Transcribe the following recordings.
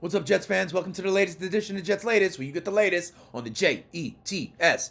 What's up, Jets fans? Welcome to the latest edition of Jets Latest, where you get the latest on the Jets,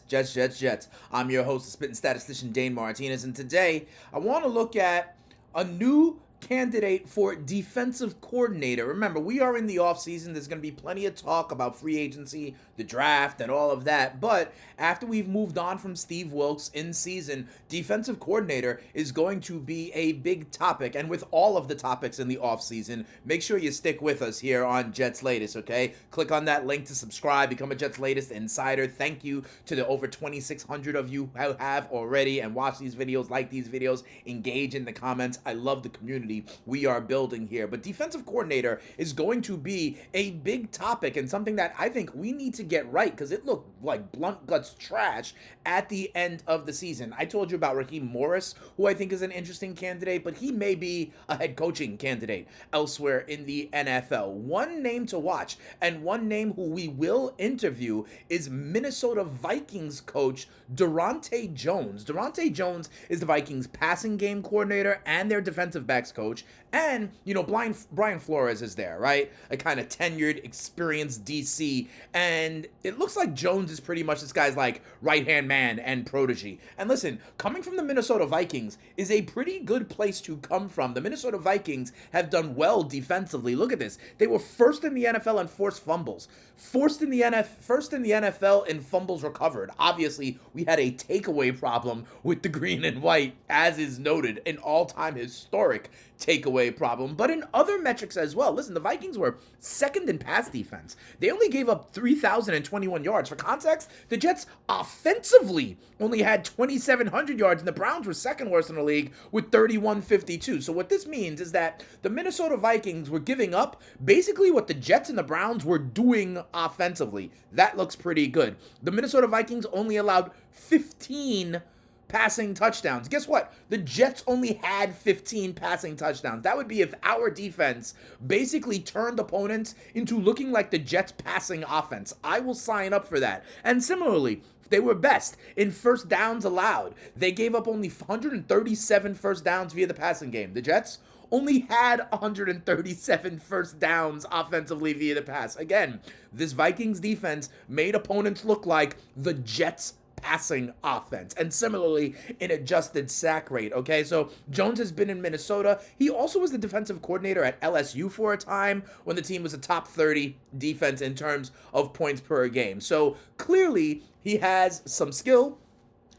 Jets. I'm your host, the spitting statistician Dane Martinez, and today I want to look at a new candidate for defensive coordinator. Remember, we are in the offseason. There's going to be plenty of talk about free agency, the draft, and all of that. But after we've moved on from Steve Wilks in season, defensive coordinator is going to be a big topic. And with all of the topics in the offseason, make sure you stick with us here on Jets Latest, okay? Click on that link to subscribe, become a Jets Latest insider. Thank you to the over 2,600 of you who have already and watch these videos, like these videos, engage in the comments. I love the community we are building here. But defensive coordinator is going to be a big topic and something that I think we need to get right, because it looked like blunt guts trash at the end of the season. I told you about Raheem Morris, who I think is an interesting candidate, but he may be a head coaching candidate elsewhere in the NFL. One name to watch, and one name who we will interview, is Minnesota Vikings coach Donte Jones. Donte Jones is the Vikings passing game coordinator and their defensive backs coach. And, Brian Flores is there, right? A kind of tenured, experienced DC. And it looks like Jones is pretty much this guy's like right-hand man and protege. And listen, coming from the Minnesota Vikings is a pretty good place to come from. The Minnesota Vikings have done well defensively. Look at this. They were first in the NFL in forced fumbles. First in the NFL in fumbles recovered. Obviously, we had a takeaway problem with the green and white, as is noted, an all-time historic takeaway problem, but in other metrics as well. Listen, the Vikings were second in pass defense. They only gave up 3,021 yards. For context, the Jets offensively only had 2,700 yards, and the Browns were second worst in the league with 3,152. So what this means is that the Minnesota Vikings were giving up basically what the Jets and the Browns were doing offensively. That looks pretty good. The Minnesota Vikings only allowed 15 passing touchdowns. Guess what? The Jets only had 15 passing touchdowns. That would be if our defense basically turned opponents into looking like the Jets passing offense. I will sign up for that. And similarly, they were best in first downs allowed. They gave up only 137 first downs via the passing game. The Jets only had 137 first downs offensively via the pass. Again, this Vikings defense made opponents look like the Jets passing offense, and similarly in adjusted sack rate. Okay, so Jones has been in Minnesota. He also was the defensive coordinator at LSU for a time when the team was a top 30 defense in terms of points per game. So clearly he has some skill.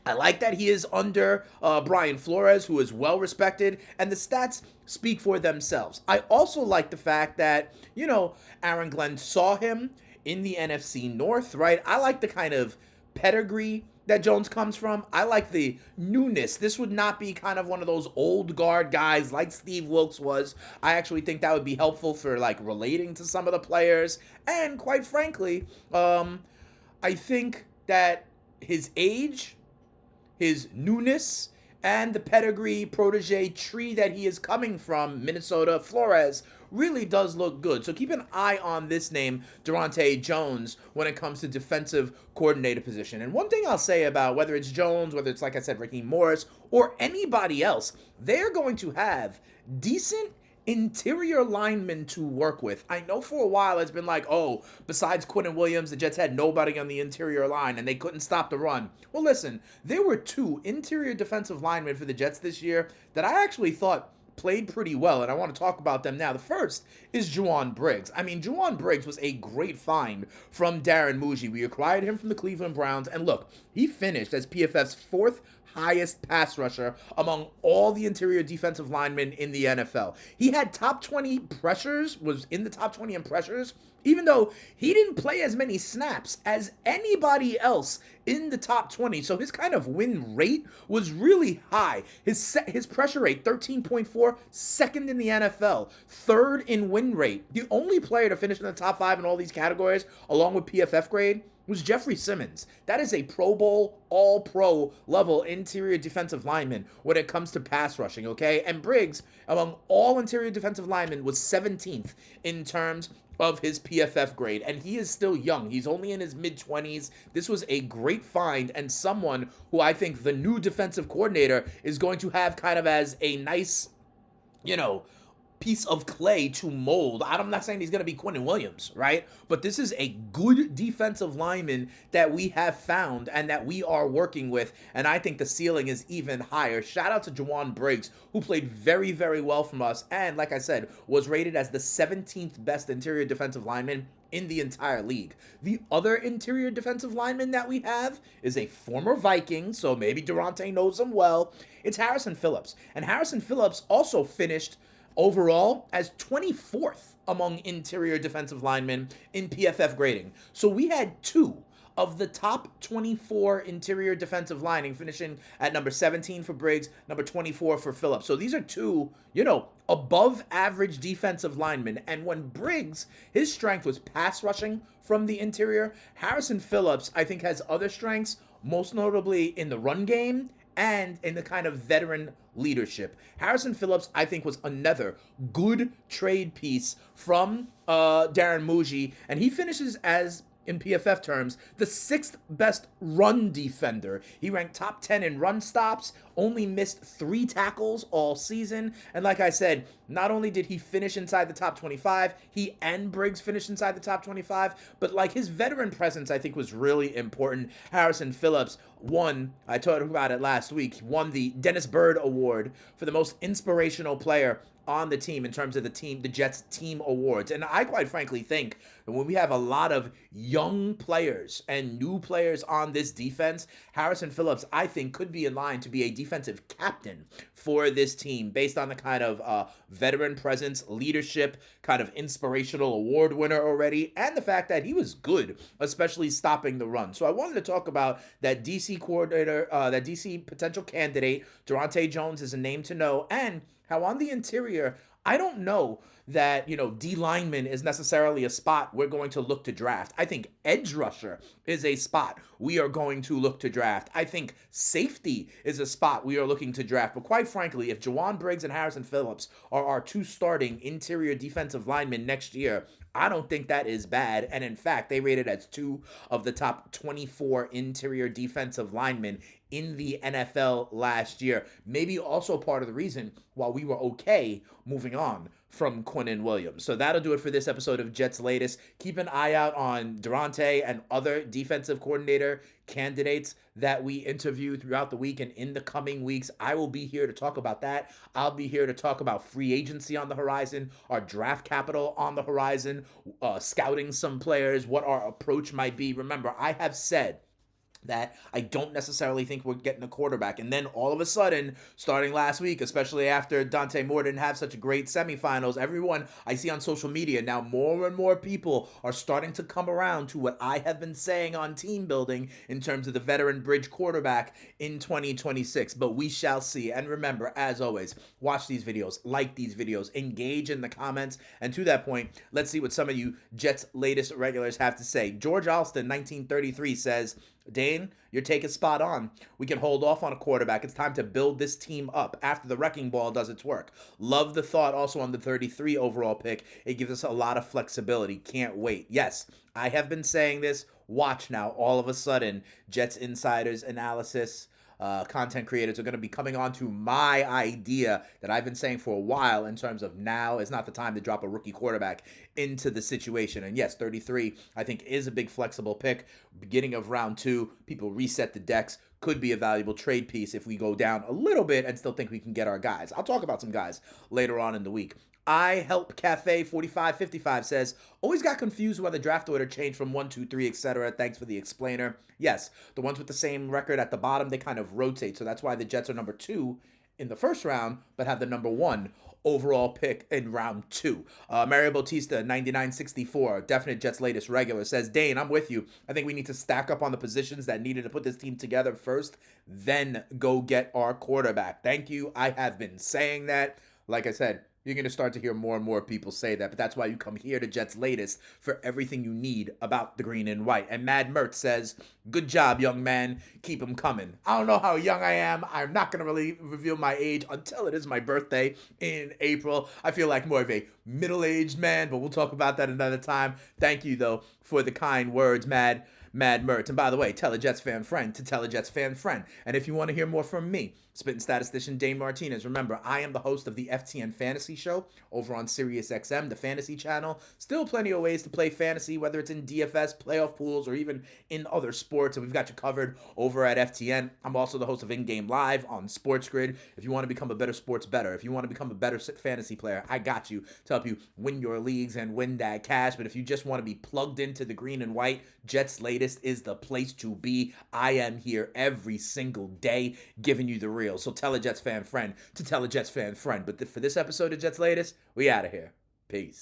I like that he is under Brian Flores, who is well respected, and the stats speak for themselves. I also like the fact that, Aaron Glenn saw him in the NFC North, right? I like the kind of pedigree that Jones comes from. I like the newness. This would not be kind of one of those old guard guys like Steve Wilks was. I actually think that would be helpful for like relating to some of the players. And quite frankly, I think that his age, his newness, and the pedigree protege tree that he is coming from, Minnesota Flores, really does look good. So keep an eye on this name, Donte Jones, when it comes to defensive coordinator position. And one thing I'll say about whether it's Jones, whether it's, like I said, Raheem Morris, or anybody else, they're going to have decent interior linemen to work with. I know for a while it's been like, oh, besides Quentin Williams, the Jets had nobody on the interior line and they couldn't stop the run. Well, listen, there were two interior defensive linemen for the Jets this year that I actually thought played pretty well, and I want to talk about them now. The first is Jawan Briggs. I mean, Jawan Briggs was a great find from Darren Muji. We acquired him from the Cleveland Browns, and look, he finished as PFF's fourth highest pass rusher among all the interior defensive linemen in the NFL. He had top 20 pressures, was in the top 20 in pressures, even though he didn't play as many snaps as anybody else in the top 20. So his kind of win rate was really high. His pressure rate, 13.4, second in the NFL, third in win rate. The only player to finish in the top 5 in all these categories, along with PFF grade, was Jeffrey Simmons. That is a Pro Bowl, all-pro level interior defensive lineman when it comes to pass rushing, okay? And Briggs, among all interior defensive linemen, was 17th in terms of his PFF grade, and he is still young. He's only in his mid-20s. This was a great find, and someone who I think the new defensive coordinator is going to have kind of as a nice, piece of clay to mold. I'm not saying he's going to be Quinnen Williams, right? But this is a good defensive lineman that we have found and that we are working with, and I think the ceiling is even higher. Shout out to Jawan Briggs, who played very, very well from us, and like I said, was rated as the 17th best interior defensive lineman in the entire league. The other interior defensive lineman that we have is a former Viking, so maybe Donte knows him well. It's Harrison Phillips. And Harrison Phillips also finished overall as 24th among interior defensive linemen in PFF grading. So we had two of the top 24 interior defensive lining, finishing at number 17 for Briggs, number 24 for Phillips. So these are two, above average defensive linemen. And when Briggs, his strength was pass rushing from the interior, Harrison Phillips, I think, has other strengths, most notably in the run game and in the kind of veteran leadership. Harrison Phillips, I think, was another good trade piece from Darren Muji, and he finishes as, in PFF terms, the 6th best run defender. He ranked top 10 in run stops, only missed 3 tackles all season. And like I said, not only did he finish inside the top 25, he and Briggs finished inside the top 25, but like his veteran presence, I think, was really important. Harrison Phillips won, I talked about it last week, won the Dennis Byrd Award for the most inspirational player on the team in terms of the Jets team awards. And I quite frankly think that when we have a lot of young players and new players on this defense, Harrison Phillips, I think, could be in line to be a defensive captain for this team based on the kind of veteran presence, leadership, kind of inspirational award winner already, and the fact that he was good, especially stopping the run. So I wanted to talk about that DC coordinator, that DC potential candidate. Donte Jones is a name to know, and how on the interior, I don't know that, D lineman is necessarily a spot we're going to look to draft. I think edge rusher is a spot we are going to look to draft. I think safety is a spot we are looking to draft. But quite frankly, if Jawan Briggs and Harrison Phillips are our two starting interior defensive linemen next year, I don't think that is bad. And in fact, they rated as 2 of the top 24 interior defensive linemen in the NFL last year. Maybe also part of the reason why we were okay moving on from Quinnen Williams. So that'll do it for this episode of Jets Latest. Keep an eye out on Donte and other defensive coordinator candidates that we interview throughout the week and in the coming weeks. I will be here to talk about that. I'll be here to talk about free agency on the horizon, our draft capital on the horizon, scouting some players, what our approach might be. Remember, I have said that I don't necessarily think we're getting a quarterback. And then all of a sudden, starting last week, especially after Dante Moore didn't have such a great semifinals, everyone I see on social media now, more and more people are starting to come around to what I have been saying on team building in terms of the veteran bridge quarterback in 2026. But we shall see. And remember, as always, watch these videos, like these videos, engage in the comments. And to that point, let's see what some of you Jets latest regulars have to say. George Alston, 1933, says, Dane, your take is spot on. We can hold off on a quarterback. It's time to build this team up after the wrecking ball does its work. Love the thought also on the 33 overall pick. It gives us a lot of flexibility. Can't wait. Yes, I have been saying this. Watch now. All of a sudden, Jets Insiders analysis content creators are going to be coming on to my idea that I've been saying for a while in terms of now is not the time to drop a rookie quarterback into the situation. And yes, 33, I think, is a big flexible pick. Beginning of round 2, people reset the decks. Could be a valuable trade piece if we go down a little bit and still think we can get our guys. I'll talk about some guys later on in the week. I Help Cafe 4555 says, always got confused why the draft order changed from 1, 2, 3, etc. Thanks for the explainer. Yes, the ones with the same record at the bottom, they kind of rotate. So that's why the Jets are number 2 in the first round, but have the number 1 overall pick in round 2. Mario Bautista, 9964, definite Jets latest regular, says, Dane, I'm with you. I think we need to stack up on the positions that needed to put this team together first, then go get our quarterback. Thank you. I have been saying that. Like I said, you're going to start to hear more and more people say that, but that's why you come here to Jets Latest for everything you need about the green and white. And Mad Mert says, good job, young man. Keep them coming. I don't know how young I am. I'm not going to really reveal my age until it is my birthday in April. I feel like more of a middle-aged man, but we'll talk about that another time. Thank you, though, for the kind words, Mad Mert. And by the way, tell a Jets fan friend to tell a Jets fan friend. And if you want to hear more from me, spitting statistician Dane Martinez. Remember, I am the host of the FTN Fantasy Show over on SiriusXM, the fantasy channel. Still plenty of ways to play fantasy, whether it's in DFS, playoff pools, or even in other sports, and we've got you covered over at FTN. I'm also the host of In Game Live on Sports Grid. If you want to become a better sports bettor, if you want to become a better fantasy player, I got you to help you win your leagues and win that cash. But if you just want to be plugged into the green and white, Jets Latest is the place to be. I am here every single day giving you the real. So tell a Jets fan friend to tell a Jets fan friend. But for this episode of Jets Latest, we out of here. Peace.